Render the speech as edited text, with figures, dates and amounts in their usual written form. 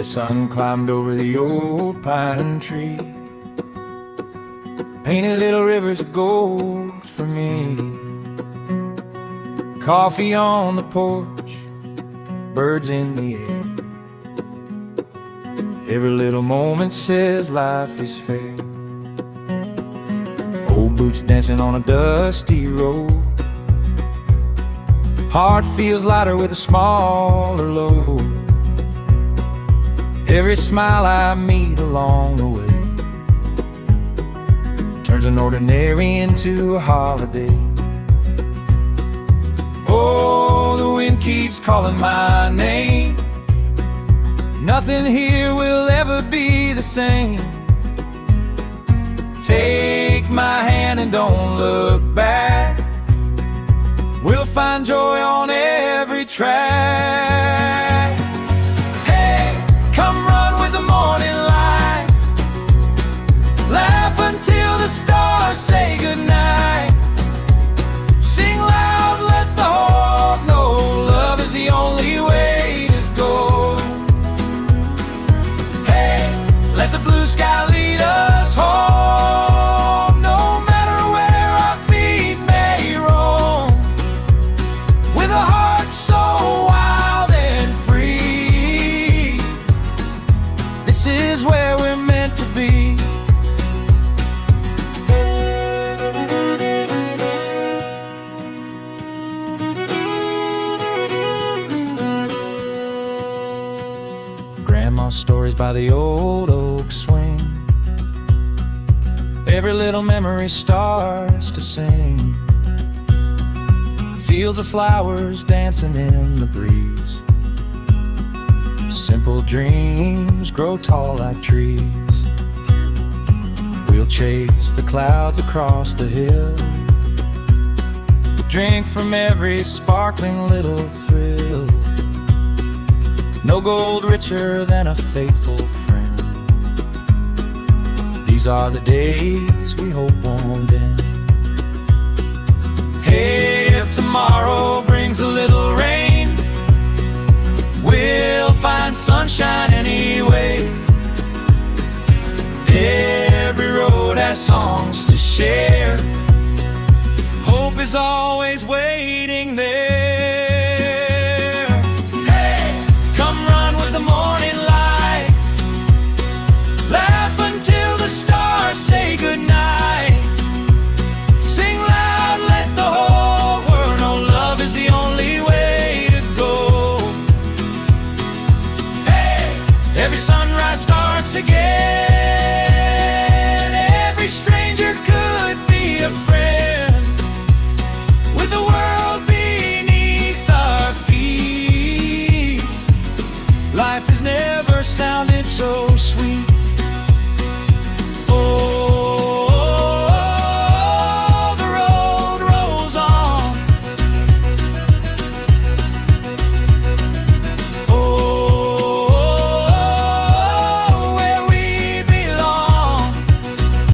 The sun climbed over the old pine tree, painted little rivers of gold for me. Coffee on the porch, birds in the air. Every little moment says life is fair. Old boots dancing on a dusty road. Heart feels lighter with a smaller load. Every smile I meet along the way turns an ordinary into a holiday. Oh, the wind keeps calling my name. Nothing here will ever be the same. Take my hand and don't look back. We'll find joy on every track. Hey, come run with the morning light. Laugh until the stars say goodnight. Sing loud, let the heart know love is the only way to go. Hey, let the blue sky lead us home, no matter where our feet may roam. With a heart so wild and free, this is where we're meant to be. Grandma's stories by the old oak swing. Every little memory starts to sing. Fields of flowers dancing in the breeze. Simple dreams grow tall like trees. We'll chase the clouds across the hill. Drink from every sparkling little thrill. No gold richer than a faithful friend. These are the days we hope won't end. Hey, if tomorrow brings a little rain, we'll find sunshine anyway. Every road has songs to share. Hope is always waiting there.